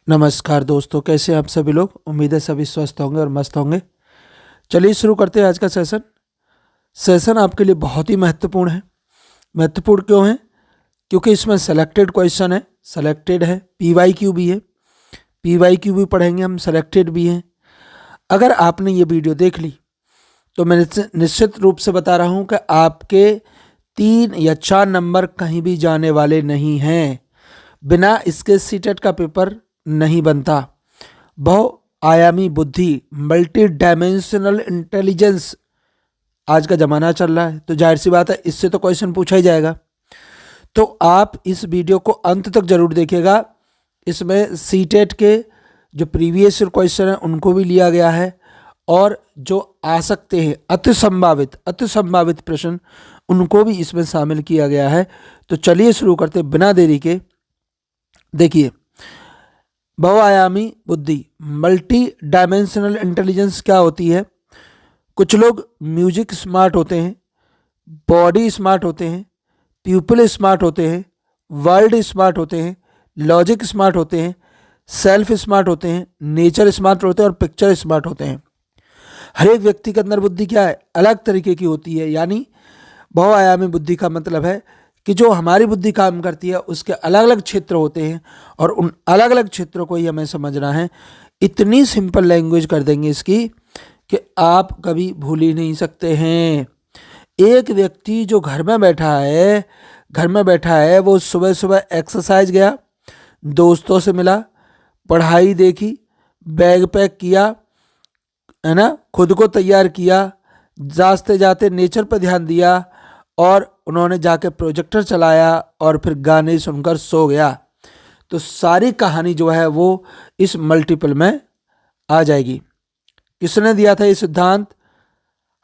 नमस्कार दोस्तों, कैसे हैं आप सभी लोग। उम्मीद है सभी स्वस्थ होंगे और मस्त होंगे। चलिए शुरू करते हैं आज का सेशन आपके लिए बहुत ही महत्वपूर्ण है। महत्वपूर्ण क्यों है? क्योंकि इसमें सेलेक्टेड क्वेश्चन है, सेलेक्टेड है, पीवाईक्यू भी है। पीवाईक्यू भी पढ़ेंगे हम, सेलेक्टेड भी हैं। अगर आपने ये वीडियो देख ली तो मैं निश्चित रूप से बता रहा हूँ कि आपके 3 या 4 नंबर कहीं भी जाने वाले नहीं हैं। बिना इसके सीटेट का पेपर नहीं बनता। बहु आयामी बुद्धि, मल्टी डायमेंशनल इंटेलिजेंस आज का ज़माना चल रहा है, तो जाहिर सी बात है इससे तो क्वेश्चन पूछा ही जाएगा। तो आप इस वीडियो को अंत तक जरूर देखिएगा। इसमें सीटेट के जो प्रीवियस क्वेश्चन हैं उनको भी लिया गया है, और जो आ सकते हैं अति संभावित प्रश्न उनको भी इसमें शामिल किया गया है। तो चलिए शुरू करते बिना देरी के। देखिए, बहुआयामी बुद्धि, मल्टी डायमेंशनल इंटेलिजेंस क्या होती है। कुछ लोग म्यूजिक स्मार्ट होते हैं, बॉडी स्मार्ट होते हैं, पीपल स्मार्ट होते हैं, वर्ल्ड स्मार्ट होते हैं, लॉजिक स्मार्ट होते हैं, सेल्फ स्मार्ट होते हैं, नेचर स्मार्ट होते हैं और पिक्चर स्मार्ट होते हैं। हर एक व्यक्ति के अंदर बुद्धि क्या है, अलग तरीके की होती है। यानी बहुआयामी बुद्धि का मतलब है कि जो हमारी बुद्धि काम करती है उसके अलग अलग क्षेत्र होते हैं, और उन अलग अलग क्षेत्रों को ही हमें समझना है। इतनी सिंपल लैंग्वेज कर देंगे इसकी कि आप कभी भूल ही नहीं सकते हैं। एक व्यक्ति जो घर में बैठा है, वो सुबह सुबह एक्सरसाइज गया, दोस्तों से मिला, पढ़ाई देखी, बैग पैक किया, है ना, खुद को तैयार किया, जाते जाते नेचर पर ध्यान दिया, और उन्होंने जाके प्रोजेक्टर चलाया और फिर गाने सुनकर सो गया। तो सारी कहानी जो है वो इस मल्टीपल में आ जाएगी। किसने दिया था ये सिद्धांत?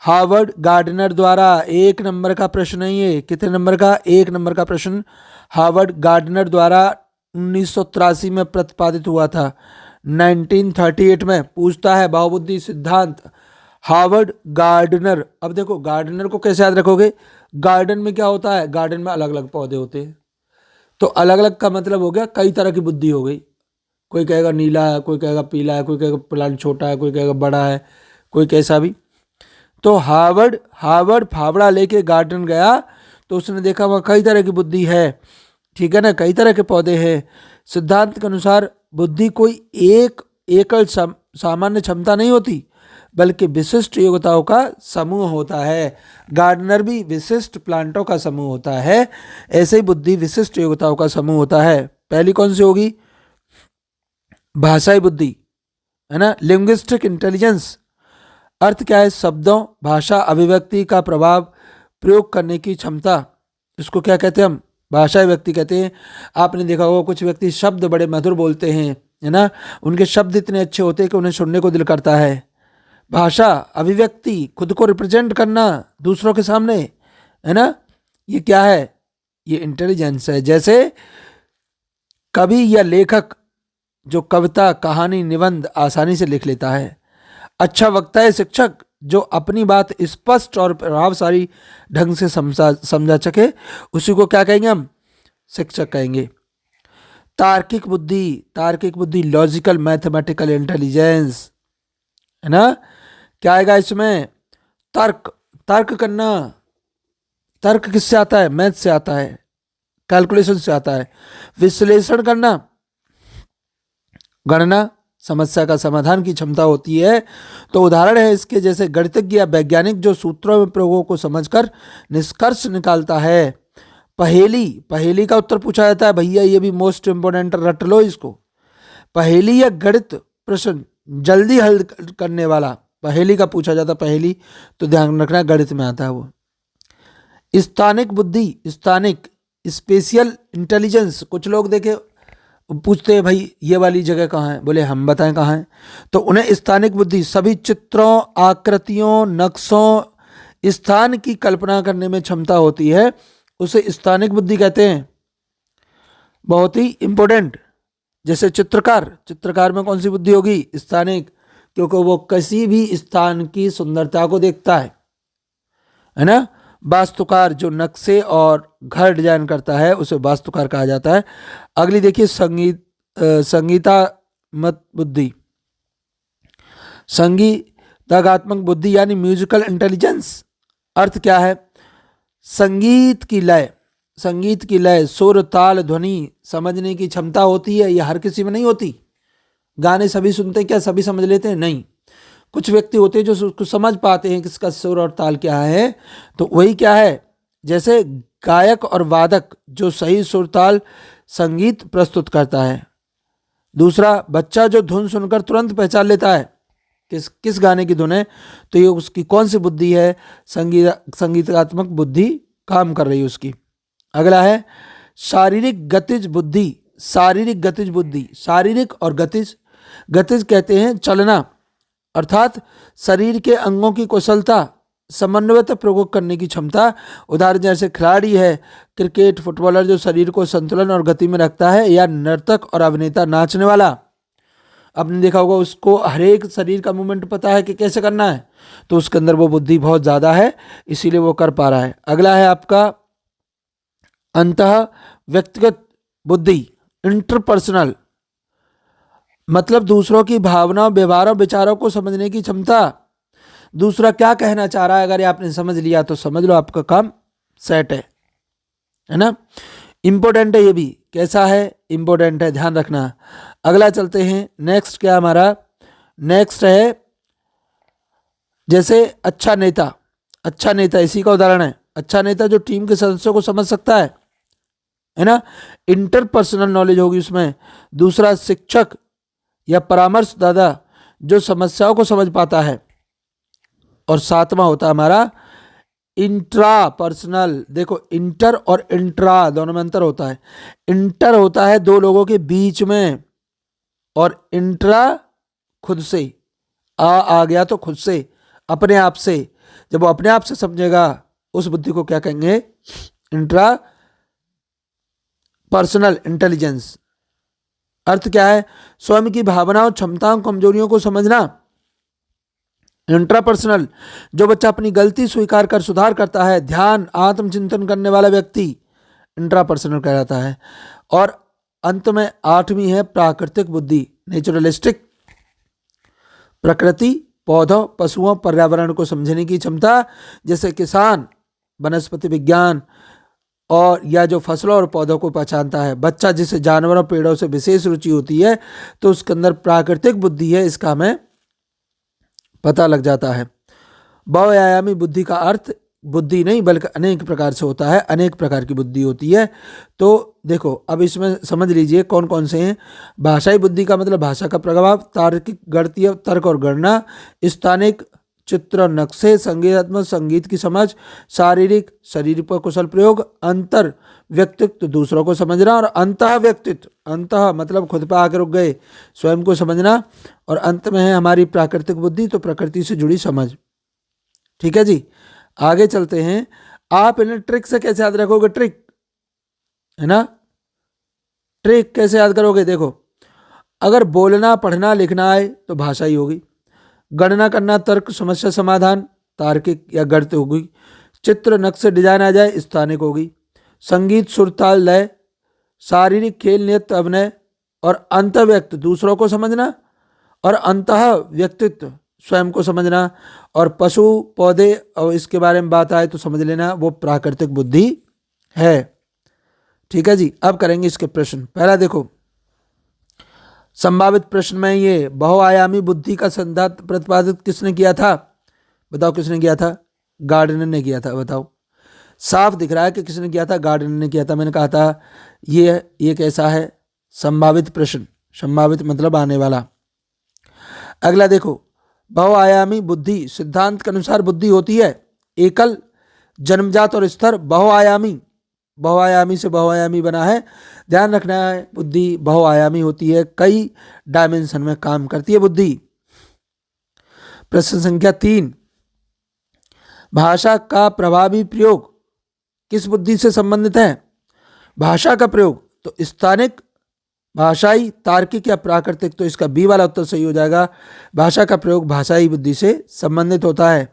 हार्वर्ड गार्डनर द्वारा। 1 नंबर का प्रश्न है ये। कितने नंबर का? 1 नंबर का प्रश्न हार्वर्ड गार्डनर द्वारा 1983 में प्रतिपादित हुआ था। 1938 में पूछता है बहुबुद्धि सिद्धांत, हार्वर्ड गार्डनर। अब देखो, गार्डनर को कैसे याद रखोगे? गार्डन में क्या होता है? गार्डन में अलग अलग पौधे होते हैं। तो अलग अलग का मतलब हो गया कई तरह की बुद्धि हो गई। कोई कहेगा नीला है, कोई कहेगा पीला है, कोई कहेगा प्लांट छोटा है, कोई कहेगा बड़ा है, कोई कैसा भी। तो हार्वर्ड फावड़ा लेके गार्डन गया तो उसने देखा वहाँ कई तरह की बुद्धि है। ठीक है ना, कई तरह के पौधे हैं। सिद्धांत के अनुसार बुद्धि कोई एक एकल सामान्य क्षमता नहीं होती, बल्कि विशिष्ट योग्यताओं का समूह होता है। गार्डनर भी विशिष्ट प्लांटों का समूह होता है, ऐसे ही बुद्धि विशिष्ट योग्यताओं का समूह होता है। पहली कौन सी होगी? भाषाई बुद्धि, है ना, लिंग्विस्टिक इंटेलिजेंस। अर्थ क्या है? शब्दों, भाषा, अभिव्यक्ति का प्रभाव प्रयोग करने की क्षमता। इसको क्या कहते हैं हम? भाषाई व्यक्ति कहते हैं। आपने देखा होगा कुछ व्यक्ति शब्द बड़े मधुर बोलते हैं, है ना, उनके शब्द इतने अच्छे होते हैं कि उन्हें सुनने को दिल करता है। भाषा, अभिव्यक्ति, खुद को रिप्रेजेंट करना दूसरों के सामने, है ना, ये क्या है? ये इंटेलिजेंस है। जैसे कवि या लेखक जो कविता, कहानी, निबंध आसानी से लिख लेता है। अच्छा वक्ता है शिक्षक जो अपनी बात स्पष्ट और प्रभावशाली ढंग से समझा सके, उसी को क्या कहेंगे हम? शिक्षक कहेंगे। तार्किक बुद्धि, लॉजिकल मैथमेटिकल इंटेलिजेंस, है ना। क्या आएगा इसमें? तर्क करना। तर्क किससे आता है? मैथ से आता है, कैलकुलेशन से आता है। विश्लेषण करना, गणना, समस्या का समाधान की क्षमता होती है। तो उदाहरण है इसके, जैसे गणितज्ञ या वैज्ञानिक जो सूत्रों में प्रयोगों को समझकर निष्कर्ष निकालता है। पहेली का उत्तर पूछा जाता है। भैया ये भी मोस्ट इंपोर्टेंट, रट लो इसको। पहेली या गणित प्रश्न जल्दी हल करने वाला, पहेली का पूछा जाता। पहेली तो ध्यान रखना गणित में आता है वो। स्थानिक बुद्धि, स्पेशियल इंटेलिजेंस। कुछ लोग देखे पूछते हैं भाई ये वाली जगह कहाँ है, बोले हम बताएं कहाँ है। तो उन्हें स्थानिक बुद्धि सभी चित्रों, आकृतियों, नक्शों, स्थान की कल्पना करने में क्षमता होती है, उसे स्थानिक बुद्धि कहते हैं। बहुत ही इंपॉर्टेंट। जैसे चित्रकार में कौन सी बुद्धि होगी? स्थानिक, क्योंकि वो किसी भी स्थान की सुंदरता को देखता है ना। वास्तुकार जो नक्शे और घर डिजाइन करता है उसे वास्तुकार कहा जाता है। अगली देखिए, संगीता मत बुद्धि। संगीतात्मक बुद्धि यानी म्यूजिकल इंटेलिजेंस अर्थ क्या है? संगीत की लय, सुर, ताल, ध्वनि समझने की क्षमता होती है। यह हर किसी में नहीं होती। गाने सभी सुनते हैं क्या? सभी समझ लेते हैं? नहीं। कुछ व्यक्ति होते हैं जो उसको समझ पाते हैं किसका सुर और ताल क्या है। तो वही क्या है, जैसे गायक और वादक जो सही सुर ताल संगीत प्रस्तुत करता है। दूसरा, बच्चा जो धुन सुनकर तुरंत पहचान लेता है किस गाने की धुन है, तो ये उसकी कौन सी बुद्धि है? संगीतात्मक बुद्धि काम कर रही है उसकी। अगला है शारीरिक गतिज बुद्धि। शारीरिक और गतिज कहते हैं चलना, अर्थात शरीर के अंगों की कुशलता, समन्वयता प्रयोग करने की क्षमता। उदाहरण जैसे खिलाड़ी है क्रिकेट, फुटबॉलर जो शरीर को संतुलन और गति में रखता है, या नर्तक और अभिनेता नाचने वाला। आपने देखा होगा उसको हर एक शरीर का मूवमेंट पता है कि कैसे करना है, तो उसके अंदर वो बुद्धि बहुत ज़्यादा है, इसीलिए वो कर पा रहा है। अगला है आपका अंतः व्यक्तिगत बुद्धि, इंटरपर्सनल, मतलब दूसरों की भावनाओं, व्यवहारों, विचारों को समझने की क्षमता। दूसरा क्या कहना चाह रहा है, अगर ये आपने समझ लिया तो समझ लो आपका काम सेट है ना। इंपॉर्टेंट है ये भी। कैसा है? इंपॉर्टेंट है, ध्यान रखना। अगला चलते हैं। नेक्स्ट क्या हमारा? नेक्स्ट है जैसे अच्छा नेता इसी का उदाहरण है। अच्छा नेता जो टीम के सदस्यों को समझ सकता है ना। इंटरपर्सनल नॉलेज होगी उसमें। दूसरा, शिक्षक या परामर्शदाता जो समस्याओं को समझ पाता है। और सातवां होता है हमारा इंट्रा पर्सनल। देखो, इंटर और इंट्रा दोनों में अंतर होता है। इंटर होता है दो लोगों के बीच में, और इंट्रा खुद से। आ गया तो खुद से, अपने आप से। जब वो अपने आप से समझेगा उस बुद्धि को क्या कहेंगे? Intra personal intelligence. अर्थ क्या है? स्वयं की भावनाओं, क्षमताओं, कमजोरियों को समझना। इंट्रापर्सनल, जो बच्चा अपनी गलती स्वीकार कर सुधार करता है, ध्यान आत्मचिंतन करने वाला व्यक्ति इंट्रापर्सनल कहलाता है। और अंत में आठवीं है प्राकृतिक बुद्धि, नेचुरलिस्टिक, प्रकृति, पौधों, पशुओं, पर्यावरण को समझने की क्षमता। जैसे किसान वनस्पति विज्ञान और या जो फसलों और पौधों को पहचानता है। बच्चा जिसे जानवरों, पेड़ों से विशेष रुचि होती है, तो उसके अंदर प्राकृतिक बुद्धि है, इसका हमें पता लग जाता है। बहुआयामी बुद्धि का अर्थ बुद्धि नहीं बल्कि अनेक प्रकार से होता है। अनेक प्रकार की बुद्धि होती है। तो देखो, अब इसमें समझ लीजिए कौन कौन से हैं। भाषाई बुद्धि का मतलब भाषा का प्रभाव, तार्किक, गणितीय, तर्क और गणना, स्थानिक, चित्र, नक्शे, संगीतात्मक, संगीत की समझ, शारीरिक, शरीर पर कुशल प्रयोग, अंतर व्यक्तित्व, दूसरों को समझना, और अंतः व्यक्तित्व, अंतः मतलब खुद पर आकर रुक गए, स्वयं को समझना। और अंत में है हमारी प्राकृतिक बुद्धि, तो प्रकृति से जुड़ी समझ। ठीक है जी, आगे चलते हैं। आप इन्हें ट्रिक से कैसे याद रखोगे? ट्रिक है ना, ट्रिक कैसे याद करोगे? देखो, अगर बोलना, पढ़ना, लिखना आए तो भाषा ही होगी। गणना करना, तर्क, समस्या समाधान, तार्किक या गणित होगी। चित्र, नक्शे, डिजाइन आ जाए, स्थानिक होगी। संगीत, सुर, ताल, लय, शारीरिक, खेल, नृत्य, अभिनय। और अंतर्व्यक्त, दूसरों को समझना। और अंतः व्यक्तित्व, स्वयं को समझना। और पशु, पौधे और इसके बारे में बात आए तो समझ लेना, वो प्राकृतिक बुद्धि है। ठीक है जी, अब करेंगे इसके प्रश्न। पहला देखो, संभावित प्रश्न में ये बहुआयामी बुद्धि का सिद्धांत प्रतिपादित किसने किया था? बताओ किसने किया था? गार्डनर ने किया था। बताओ, साफ दिख रहा है कि किसने किया था? गार्डनर ने किया था। मैंने कहा था ये कैसा है? संभावित प्रश्न। संभावित मतलब आने वाला। अगला देखो, बहुआयामी बुद्धि सिद्धांत के अनुसार बुद्धि होती है एकल, जन्मजात और स्थिर। बहुआयामी से बहुआयामी बना है, ध्यान रखना है। बुद्धि बहुआयामी होती है, कई डायमेंशन में काम करती है बुद्धि। प्रश्न संख्या 3, भाषा का प्रभावी प्रयोग किस बुद्धि से संबंधित है? भाषा का प्रयोग तो स्थानिक, भाषाई, तार्किक या प्राकृतिक। तो इसका बी वाला उत्तर सही हो जाएगा। भाषा का प्रयोग भाषाई बुद्धि से संबंधित होता है।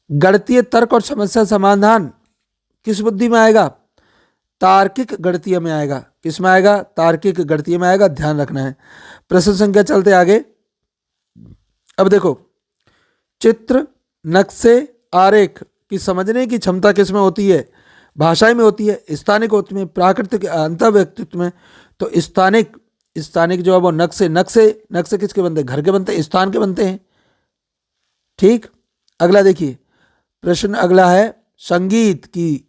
गणितीय, तर्क और समस्या समाधान किस बुद्धि में आएगा? तार्किक गणितीय में आएगा। किस में आएगा? तार्किक गणितीय में आएगा, ध्यान रखना है। प्रश्न संख्या चलते आगे। अब देखो, चित्र, नक्शे, आरेख की समझने की क्षमता किस में होती है? भाषा में होती है, स्थानिक होती है, प्राकृतिक, अंतःव्यक्तित्व में। तो स्थानिक जो है वो नक्शे किसके बनते हैं? घर के बनते हैं, स्थान के बनते हैं। ठीक, अगला देखिए प्रश्न, अगला है संगीत की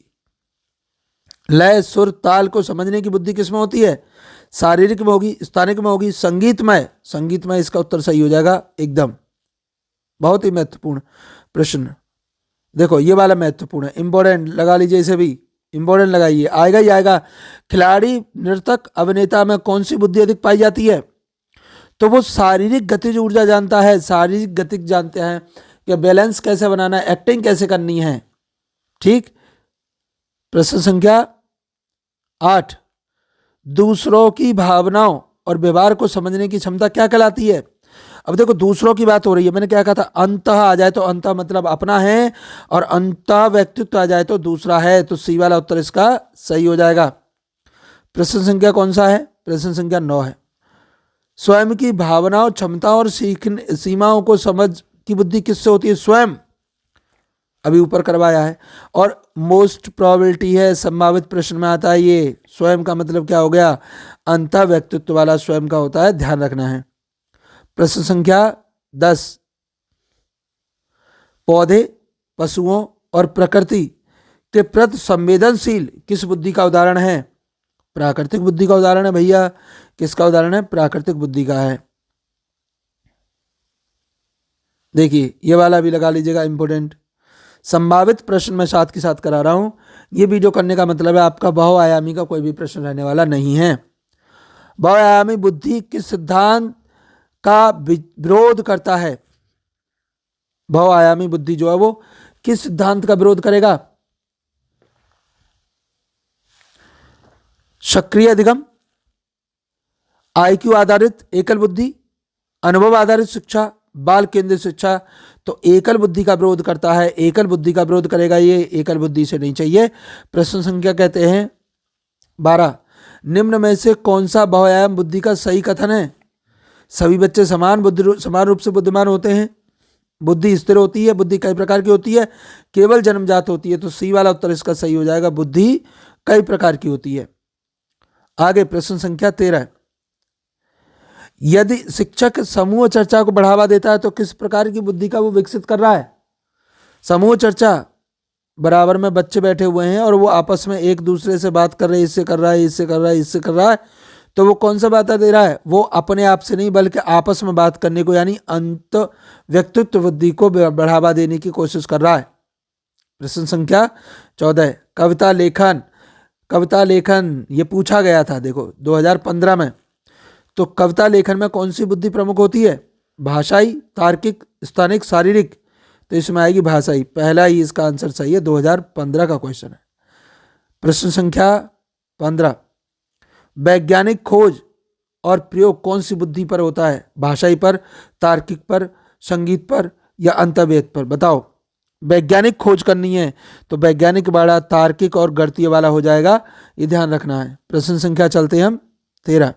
लय, सुर, ताल को समझने की बुद्धि किस में होती है? शारीरिक में होगी, स्थानिक में होगी, संगीतमय इसका उत्तर सही हो जाएगा एकदम। बहुत ही महत्वपूर्ण प्रश्न। देखो ये वाला महत्वपूर्ण है, इंपॉर्टेंट लगा लीजिए, इसे भी इंपॉर्टेंट लगाइए, आएगा ही आएगा। खिलाड़ी, नर्तक, अभिनेता में कौन सी बुद्धि अधिक पाई जाती है? तो वो शारीरिक गतिज ऊर्जा जानता है, शारीरिक गतिज जानते हैं कि बैलेंस कैसे बनाना है, एक्टिंग कैसे करनी है। ठीक, प्रश्न संख्या 8, दूसरों की भावनाओं और व्यवहार को समझने की क्षमता क्या कहलाती है? अब देखो दूसरों की बात हो रही है, मैंने क्या कहा था? अंतः आ जाए तो अंतः मतलब अपना है, और अंतः व्यक्तित्व आ जाए तो दूसरा है, तो सी वाला उत्तर इसका सही हो जाएगा। प्रश्न संख्या कौन सा है? प्रश्न संख्या 9 है। स्वयं की भावनाओं, क्षमताओं और सीमाओं को समझ की बुद्धि किससे होती है? स्वयं, अभी ऊपर करवाया है। और मोस्ट प्रोबेबिलिटी है, संभावित प्रश्न में आता है ये। स्वयं का मतलब क्या हो गया? अंतः व्यक्तित्व वाला स्वयं का होता है, ध्यान रखना है। प्रश्न संख्या 10, पौधे, पशुओं और प्रकृति के प्रति संवेदनशील किस बुद्धि का उदाहरण है? प्राकृतिक बुद्धि का उदाहरण है भैया। किसका उदाहरण है? प्राकृतिक बुद्धि का है। देखिए ये वाला भी लगा लीजिएगा, इंपोर्टेंट। संभावित प्रश्न मैं साथ के साथ करा रहा हूं। ये वीडियो करने का मतलब है आपका बहुआयामी का कोई भी प्रश्न रहने वाला नहीं है। बहुआयामी बुद्धि किस सिद्धांत का विरोध करता है? बहुआयामी बुद्धि जो है वो किस सिद्धांत का विरोध करेगा? सक्रिय अधिगम, आईक्यू आधारित एकल बुद्धि, अनुभव आधारित शिक्षा, बाल केंद्रित शिक्षा। तो एकल बुद्धि का विरोध करता है, एकल बुद्धि का विरोध करेगा ये, एकल बुद्धि से नहीं चाहिए। प्रश्न संख्या कहते हैं 12, निम्न में से कौन सा बहुआयाम बुद्धि का सही कथन है? सभी बच्चे समान रूप से बुद्धिमान होते हैं, बुद्धि स्थिर होती है, बुद्धि कई प्रकार की होती है, केवल जन्मजात होती है। तो सी वाला उत्तर इसका सही हो जाएगा, बुद्धि कई प्रकार की होती है। आगे प्रश्न संख्या 13, यदि शिक्षक समूह चर्चा को बढ़ावा देता है तो किस प्रकार की बुद्धि का वो विकसित कर रहा है? समूह चर्चा, बराबर में बच्चे बैठे हुए हैं और वो आपस में एक दूसरे से बात कर रहे हैं, इससे कर रहा है, इससे कर रहा है, इससे कर रहा है, तो वो कौन सा बात दे रहा है? वो अपने आप से नहीं बल्कि आपस में बात करने को, यानी अंत व्यक्तित्व बुद्धि को बढ़ावा देने की कोशिश कर रहा है। प्रश्न संख्या 14, कविता लेखन ये पूछा गया था देखो 2015 में। तो कविता लेखन में कौन सी बुद्धि प्रमुख होती है? भाषाई, तार्किक, स्थानिक, शारीरिक। तो इसमें आएगी भाषाई, पहला ही इसका आंसर सही है, 2015 का क्वेश्चन है। प्रश्न संख्या 15, वैज्ञानिक खोज और प्रयोग कौन सी बुद्धि पर होता है? भाषाई पर, तार्किक पर, संगीत पर या अंतर्वेद पर? बताओ। वैज्ञानिक खोज करनी है तो वैज्ञानिक वाला, तार्किक और गणितीय वाला हो जाएगा, ये ध्यान रखना है। प्रश्न संख्या चलते हैं हम 13,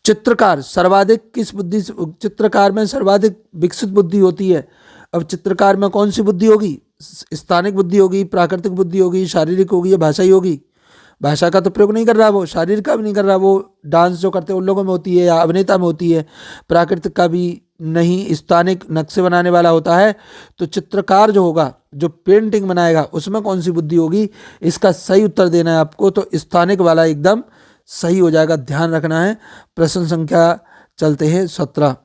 चित्रकार में सर्वाधिक विकसित बुद्धि होती है। अब चित्रकार में कौन सी बुद्धि होगी? स्थानिक बुद्धि होगी, प्राकृतिक बुद्धि होगी, शारीरिक होगी या भाषाई होगी? भाषा का तो प्रयोग नहीं कर रहा वो, शारीरिक का भी नहीं कर रहा वो, डांस जो करते हैं उन लोगों में होती है या अभिनेता में होती है, प्राकृतिक का भी नहीं, स्थानिक नक्शे बनाने वाला होता है। तो चित्रकार जो होगा, जो पेंटिंग बनाएगा, उसमें कौन सी बुद्धि होगी? इसका सही उत्तर देना है आपको, तो स्थानिक वाला एकदम सही हो जाएगा, ध्यान रखना है। प्रश्न संख्या चलते हैं 17,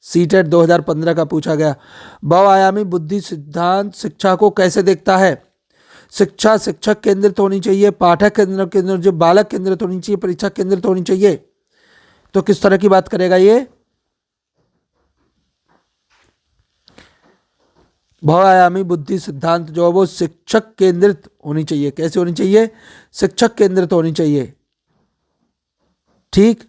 सीटेट 2015 का पूछा गया, बहुआयामी बुद्धि सिद्धांत शिक्षा को कैसे देखता है? शिक्षा शिक्षक केंद्रित होनी चाहिए, पाठक केंद्रित, जो बालक केंद्रित होनी चाहिए, परीक्षा केंद्रित होनी चाहिए। तो किस तरह की बात करेगा ये? बहुआयामी बुद्धि सिद्धांत जो है वो शिक्षक केंद्रित होनी चाहिए। कैसे होनी चाहिए? शिक्षक केंद्रित होनी चाहिए। ठीक,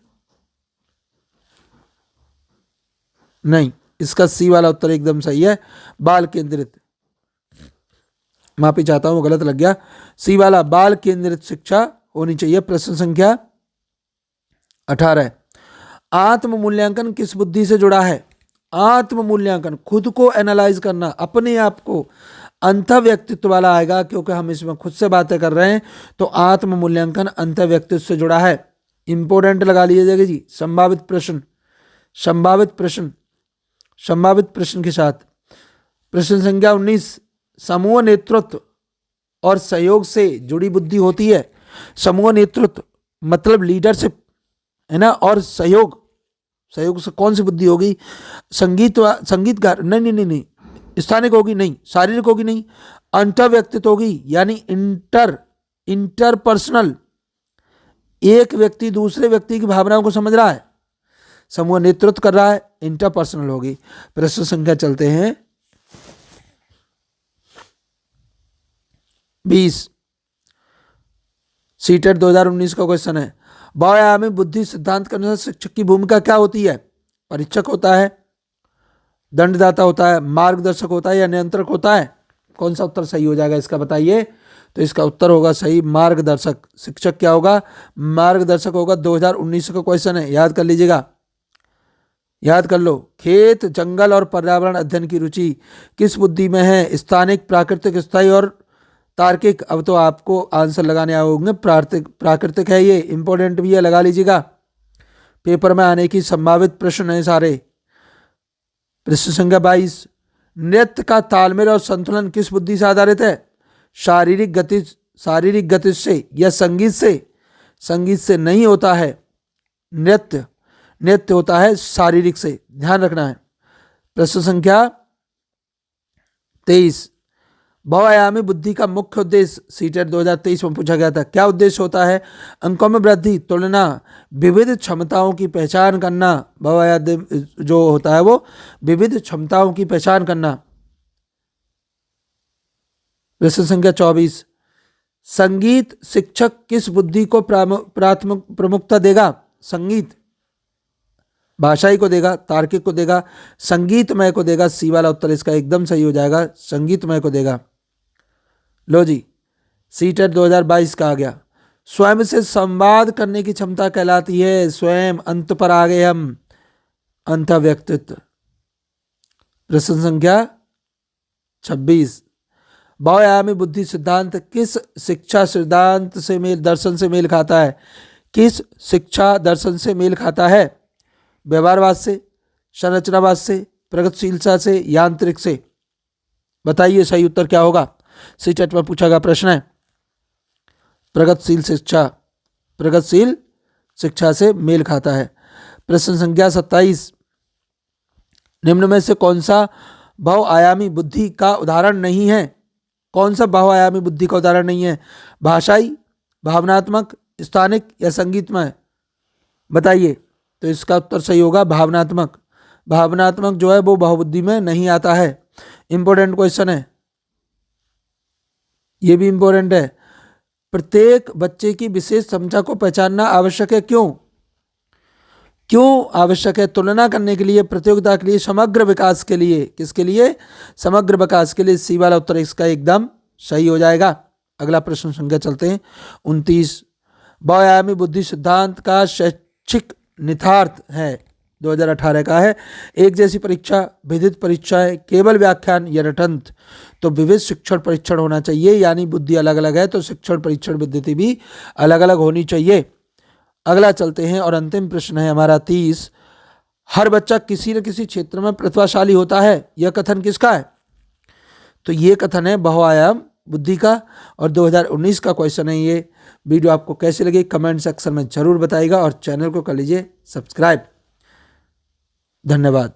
नहीं, इसका सी वाला उत्तर एकदम सही है, बाल केंद्रित। माफी चाहता हूँ, वो गलत लग गया। सी वाला बाल केंद्रित शिक्षा होनी चाहिए। प्रश्न संख्या 18। आत्म मूल्यांकन किस बुद्धि से जुड़ा है? आत्म मूल्यांकन, खुद को एनालाइज करना, अपने आप को, अंतः व्यक्तित्व वाला आएगा, क्योंकि हम इसमें खुद से बातें कर रहे हैं, तो आत्म मूल्यांकन अंतः व्यक्तित्व से जुड़ा है। इंपोर्टेंट लगा लीजिएगा जी। संभावित प्रश्न, संभावित प्रश्न, संभावित प्रश्न के साथ प्रश्न संख्या 19। समूह नेतृत्व और सहयोग से जुड़ी बुद्धि होती है। समूह नेतृत्व मतलब लीडरशिप है ना, और सहयोग, सहयोग से कौन सी बुद्धि होगी? संगीतकार, नहीं नहीं नहीं नहीं, स्थानिक होगी नहीं, शारीरिक होगी नहीं, अंतर व्यक्तित्व होगी, यानी इंटरपर्सनल, एक व्यक्ति दूसरे व्यक्ति की भावनाओं को समझ रहा है, समूह नेतृत्व कर रहा है, इंटरपर्सनल होगी। प्रश्न संख्या चलते हैं 20। सीटेट 2019 का क्वेश्चन है। बहुआयामी बुद्धि सिद्धांत के अनुसार शिक्षक की भूमिका क्या होती है? परीक्षक होता है, दंडदाता होता है, मार्गदर्शक होता है, या नियंत्रक होता है? कौन सा उत्तर सही हो जाएगा इसका बताइए? तो इसका उत्तर होगा सही मार्गदर्शक। शिक्षक क्या होगा? मार्गदर्शक होगा। 2019 का क्वेश्चन है, याद कर लीजिएगा, याद कर लो। खेत, जंगल और पर्यावरण अध्ययन की रुचि किस बुद्धि में है? स्थानिक, प्राकृतिक, स्थायी और तार्किक। अब तो आपको आंसर लगाने आओगे। प्राकृतिक है, ये इंपॉर्टेंट भी है, लगा लीजिएगा, पेपर में आने की संभावित प्रश्न है सारे। प्रश्न संख्या 22। नृत्य का तालमेल और संतुलन किस बुद्धि से आधारित है? शारीरिक गति से या संगीत से? संगीत से नहीं होता है नृत्य होता है शारीरिक से, ध्यान रखना है। प्रश्न संख्या 23। बहुआयामी बुद्धि का मुख्य उद्देश्य सीटेट 2023 में पूछा गया था। क्या उद्देश्य होता है? अंकों में वृद्धि, तुलना, विविध क्षमताओं की पहचान करना। बहुआयामी जो होता है वो विविध क्षमताओं की पहचान करना। प्रश्न संख्या 24। संगीत शिक्षक किस बुद्धि को प्रमुखता देगा? संगीत भाषाई को देगा, तार्किक को देगा, संगीतमय को देगा। सी वाला उत्तर इसका एकदम सही हो जाएगा, संगीतमय को देगा। लो जी, सीटेट 2022 का आ गया। स्वयं से संवाद करने की क्षमता कहलाती है स्वयं। अंत पर आ गए हम, अंतः व्यक्तित्व। प्रश्न संख्या 26। बहुआयामी बुद्धि सिद्धांत किस शिक्षा सिद्धांत से दर्शन से मेल खाता है? किस शिक्षा दर्शन से मेल खाता है? व्यवहारवाद से, संरचनावाद से, प्रगतिशीलता से, यांत्रिक से? बताइए सही उत्तर क्या होगा? सीटेट में पूछा गया प्रश्न है। प्रगतिशील शिक्षा से मेल खाता है। प्रश्न संख्या 27। निम्न में से कौन सा बहुआयामी बुद्धि का उदाहरण नहीं है? कौन सा बहुआयामी बुद्धि का उदाहरण नहीं है? भाषाई, भावनात्मक, स्थानिक या संगीतमय? बताइए। तो इसका उत्तर सही होगा भावनात्मक। भावनात्मक जो है वो बहुबुद्धि में नहीं आता है। इंपॉर्टेंट क्वेश्चन है, ये भी इंपॉर्टेंट है। प्रत्येक बच्चे की विशेष क्षमता को पहचानना आवश्यक है। क्यों आवश्यक है? तुलना करने के लिए, प्रतियोगिता के लिए, समग्र विकास के लिए। किसके लिए? समग्र विकास के लिए। सी वाला उत्तर इसका एकदम सही हो जाएगा। अगला प्रश्न संख्या चलते हैं 29। बहुआयामी बुद्धि सिद्धांत का शैक्षिक निहितार्थ है 2018 का है। एक जैसी परीक्षा, विधित परीक्षाएं, केवल व्याख्यान या रटंत। तो विविध शिक्षण परीक्षण होना चाहिए, यानी बुद्धि अलग अलग है तो शिक्षण परीक्षण पद्धति भी अलग अलग होनी चाहिए। अगला चलते हैं और अंतिम प्रश्न है हमारा 30। हर बच्चा किसी न किसी क्षेत्र में प्रतिभाशाली होता है, यह कथन किसका है? तो ये कथन है बहुआयाम बुद्धि का, और 2019 का क्वेश्चन है ये। वीडियो आपको कैसी लगी कमेंट सेक्शन में जरूर बताइएगा, और चैनल को कर लीजिए सब्सक्राइब। धन्यवाद।